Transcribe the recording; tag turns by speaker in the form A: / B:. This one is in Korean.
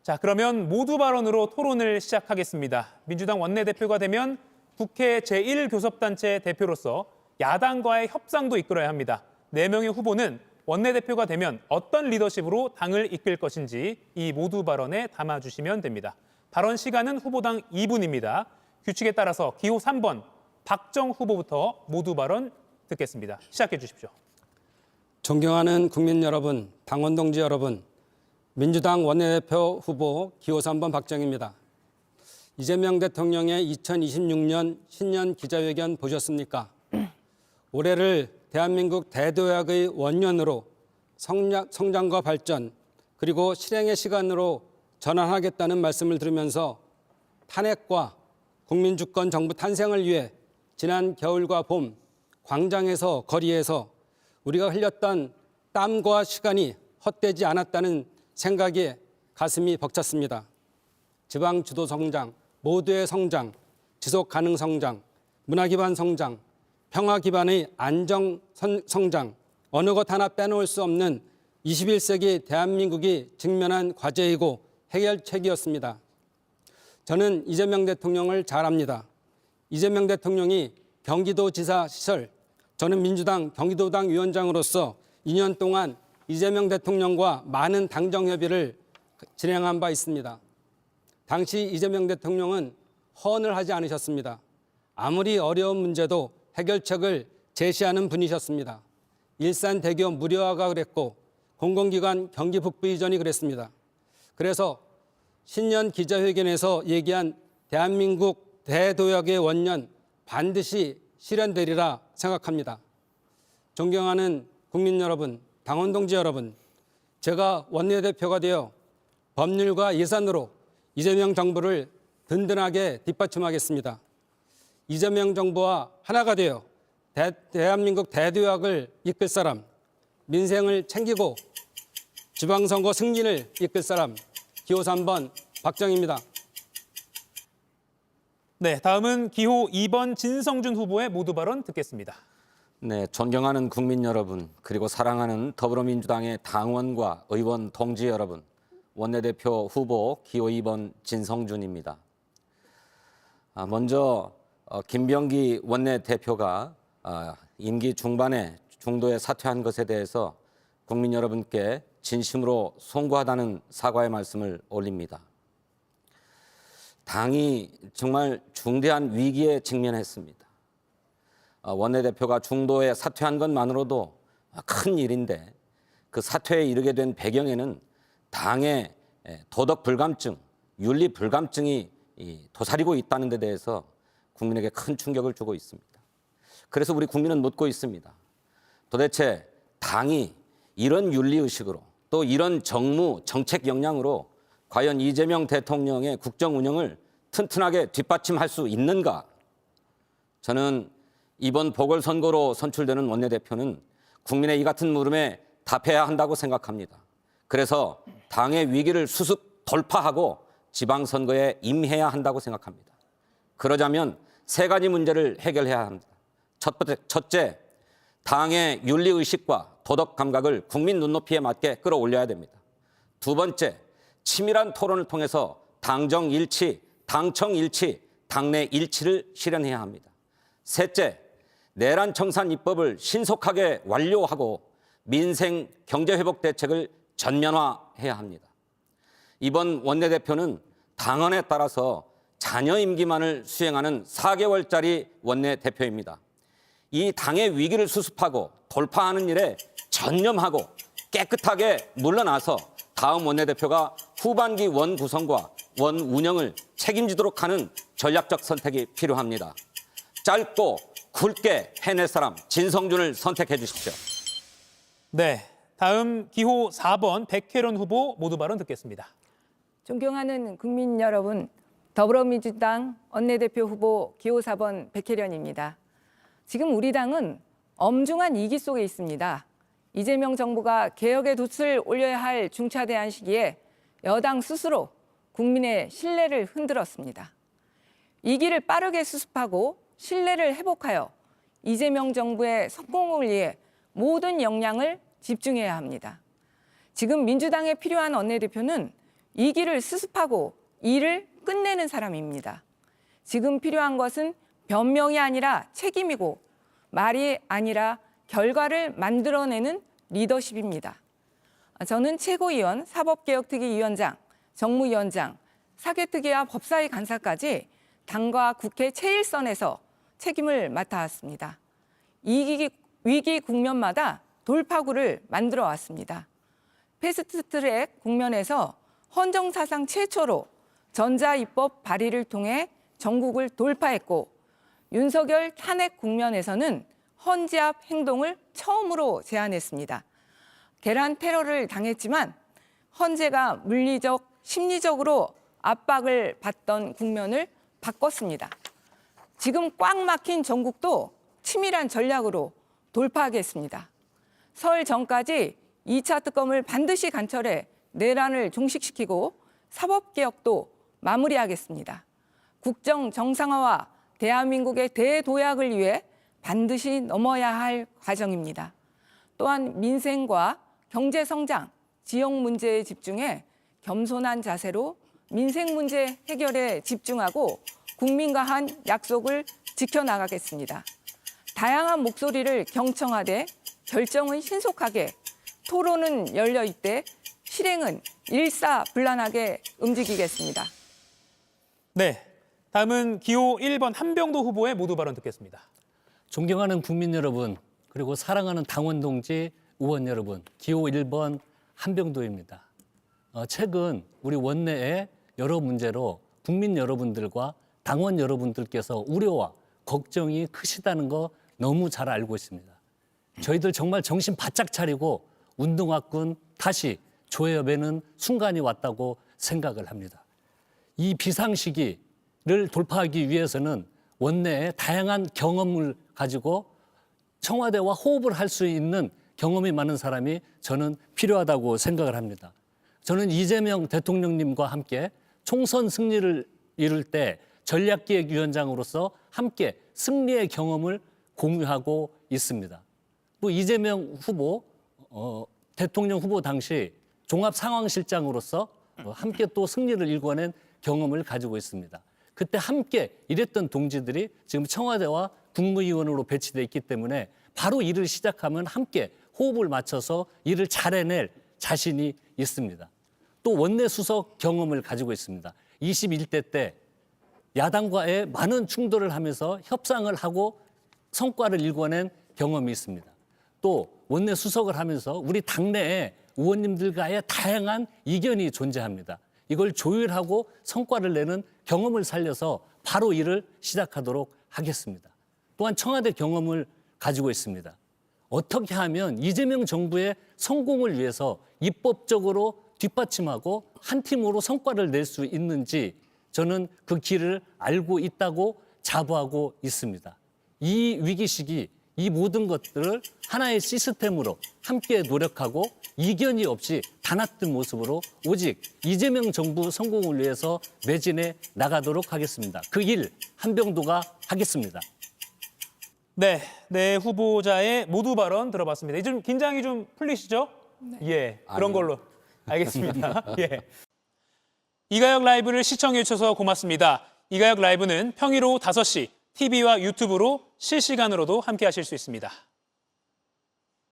A: 자, 그러면 모두 발언으로 토론을 시작하겠습니다. 민주당 원내대표가 되면 국회 제1교섭단체 대표로서 야당과의 협상도 이끌어야 합니다. 4명의 후보는 원내대표가 되면 어떤 리더십으로 당을 이끌 것인지 이 모두 발언에 담아주시면 됩니다. 발언 시간은 후보당 2분입니다. 규칙에 따라서 기호 3번 박정 후보부터 모두 발언 듣겠습니다. 시작해 주십시오.
B: 존경하는 국민 여러분, 당원 동지 여러분, 민주당 원내대표 후보 기호 3번 박정입니다. 이재명 대통령의 2026년 신년 기자회견 보셨습니까? 올해를 대한민국 대도약의 원년으로 성장과 발전 그리고 실행의 시간으로 전환하겠다는 말씀을 들으면서 탄핵과 국민주권 정부 탄생을 위해 지난 겨울과 봄 광장에서 거리에서 우리가 흘렸던 땀과 시간이 헛되지 않았다는 생각에 가슴이 벅찼습니다. 지방 주도 성장, 모두의 성장, 지속 가능 성장, 문화 기반 성장, 평화 기반의 안정 성장, 어느 것 하나 빼놓을 수 없는 21세기 대한민국이 직면한 과제이고 해결책이었습니다. 저는 이재명 대통령을 잘 압니다. 이재명 대통령이 경기도지사 시절, 저는 민주당 경기도당 위원장으로서 2년 동안 이재명 대통령과 많은 당정 협의를 진행한 바 있습니다. 당시 이재명 대통령은 허언을 하지 않으셨습니다. 아무리 어려운 문제도 해결책을 제시하는 분이셨습니다. 일산 대교 무료화가 그랬고 공공기관 경기 북부 이전이 그랬습니다. 그래서 신년 기자회견에서 얘기한 대한민국 대도약의 원년 반드시 실현되리라 생각합니다. 존경하는 국민 여러분, 당원 동지 여러분, 제가 원내대표가 되어 법률과 예산으로 이재명 정부를 든든하게 뒷받침하겠습니다. 이재명 정부와 하나가 되어 대한민국 대도약을 이끌 사람, 민생을 챙기고 지방선거 승리를 이끌 사람, 기호 3번 박정입니다.
A: 네, 다음은 기호 2번 진성준 후보의 모두 발언 듣겠습니다.
C: 네, 존경하는 국민 여러분, 그리고 사랑하는 더불어민주당의 당원과 의원 동지 여러분, 원내대표 후보 기호 2번 진성준입니다. 먼저 김병기 원내대표가 임기 중반에 중도에 사퇴한 것에 대해서 국민 여러분께 진심으로 송구하다는 사과의 말씀을 올립니다. 당이 정말 중대한 위기에 직면했습니다. 원내대표가 중도에 사퇴한 것만으로도 큰 일인데 그 사퇴에 이르게 된 배경에는 당의 도덕 불감증, 윤리 불감증이 도사리고 있다는 데 대해서 국민에게 큰 충격을 주고 있습니다. 그래서 우리 국민은 묻고 있습니다. 도대체 당이 이런 윤리의식으로 또 이런 정무, 정책 역량으로 과연 이재명 대통령의 국정 운영을 튼튼하게 뒷받침할 수 있는가? 저는 이번 보궐선거로 선출되는 원내대표는 국민의 이 같은 물음에 답해야 한다고 생각합니다. 그래서 당의 위기를 수습 돌파하고 지방선거에 임해야 한다고 생각합니다. 그러자면 3가지 문제를 해결해야 합니다. 첫째, 당의 윤리의식과 도덕 감각을 국민 눈높이에 맞게 끌어올려야 됩니다. 2번째, 치밀한 토론을 통해서 당정 일치, 당청 일치, 당내 일치를 실현해야 합니다. 셋째, 내란 청산 입법을 신속하게 완료하고 민생 경제 회복 대책을 전면화해야 합니다. 이번 원내대표는 당헌에 따라서 잔여 임기만을 수행하는 4개월짜리 원내대표입니다. 이 당의 위기를 수습하고 돌파하는 일에 전념하고 깨끗하게 물러나서 다음 원내대표가 후반기 원 구성과 원 운영을 책임지도록 하는 전략적 선택이 필요합니다. 짧고 굵게 해낼 사람 진성준을 선택해 주십시오.
A: 네, 다음 기호 4번 백혜련 후보 모두 발언 듣겠습니다.
D: 존경하는 국민 여러분, 더불어민주당 원내대표 후보 기호 4번 백혜련입니다. 지금 우리 당은 엄중한 위기 속에 있습니다. 이재명 정부가 개혁의 돛을 올려야 할 중차대한 시기에 여당 스스로 국민의 신뢰를 흔들었습니다. 위기를 빠르게 수습하고 신뢰를 회복하여 이재명 정부의 성공을 위해 모든 역량을 집중해야 합니다. 지금 민주당에 필요한 원내대표는 이 길을 수습하고 일을 끝내는 사람입니다. 지금 필요한 것은 변명이 아니라 책임이고 말이 아니라 결과를 만들어내는 리더십입니다. 저는 최고위원, 사법개혁특위위원장, 정무위원장, 사개특위와 법사위 간사까지 당과 국회 최일선에서 책임을 맡아왔습니다. 위기 국면마다 돌파구를 만들어 왔습니다. 패스트트랙 국면에서 헌정사상 최초로 전자입법 발의를 통해 전국을 돌파했고, 윤석열 탄핵 국면에서는 헌재합 행동을 처음으로 제안했습니다. 계란 테러를 당했지만 헌재가 물리적, 심리적으로 압박을 받던 국면을 바꿨습니다. 지금 꽉 막힌 전국도 치밀한 전략으로 돌파하겠습니다. 설 전까지 2차 특검을 반드시 간철해 내란을 종식시키고 사법개혁도 마무리하겠습니다. 국정 정상화와 대한민국의 대도약을 위해 반드시 넘어야 할 과정입니다. 또한 민생과 경제 성장, 지역 문제에 집중해 겸손한 자세로 민생 문제 해결에 집중하고 국민과 한 약속을 지켜나가겠습니다. 다양한 목소리를 경청하되 결정은 신속하게, 토론은 열려 있되 실행은 일사불란하게 움직이겠습니다.
A: 네, 다음은 기호 1번 한병도 후보의 모두 발언 듣겠습니다.
E: 존경하는 국민 여러분, 그리고 사랑하는 당원 동지, 의원 여러분, 기호 1번 한병도입니다. 최근 우리 원내의 여러 문제로 국민 여러분들과 당원 여러분들께서 우려와 걱정이 크시다는 거 너무 잘 알고 있습니다. 저희들 정말 정신 바짝 차리고 운동화끈 다시 조여매는 순간이 왔다고 생각을 합니다. 이 비상시기를 돌파하기 위해서는 원내에 다양한 경험을 가지고 청와대와 호흡을 할 수 있는 경험이 많은 사람이 저는 필요하다고 생각을 합니다. 저는 이재명 대통령님과 함께 총선 승리를 이룰 때 전략기획위원장으로서 함께 승리의 경험을 공유하고 있습니다. 또 이재명 후보, 대통령 후보 당시 종합상황실장으로서 함께 또 승리를 일궈낸 경험을 가지고 있습니다. 그때 함께 일했던 동지들이 지금 청와대와 국무위원으로 배치되어 있기 때문에 바로 일을 시작하면 함께 호흡을 맞춰서 일을 잘 해낼 자신이 있습니다. 또 원내 수석 경험을 가지고 있습니다. 21대 때 야당과의 많은 충돌을 하면서 협상을 하고 성과를 일궈낸 경험이 있습니다. 또 원내 수석을 하면서 우리 당내에 의원님들과의 다양한 이견이 존재합니다. 이걸 조율하고 성과를 내는 경험을 살려서 바로 일을 시작하도록 하겠습니다. 또한 청와대 경험을 가지고 있습니다. 어떻게 하면 이재명 정부의 성공을 위해서 입법적으로 뒷받침하고 한 팀으로 성과를 낼 수 있는지 저는 그 길을 알고 있다고 자부하고 있습니다. 이 위기 시기, 이 모든 것들을 하나의 시스템으로 함께 노력하고 이견이 없이 단합된 모습으로 오직 이재명 정부 성공을 위해서 매진해 나가도록 하겠습니다. 그 일 한병도가 하겠습니다.
A: 네, 네 후보자의 모두 발언 들어봤습니다. 이제 좀 긴장이 좀 풀리시죠? 예, 그런
C: 아니요.
A: 걸로. 알겠습니다. 예. 이가혁 라이브를 시청해 주셔서 고맙습니다. 이가혁 라이브는 평일 오후 5시 TV와 유튜브로 실시간으로도 함께 하실 수 있습니다.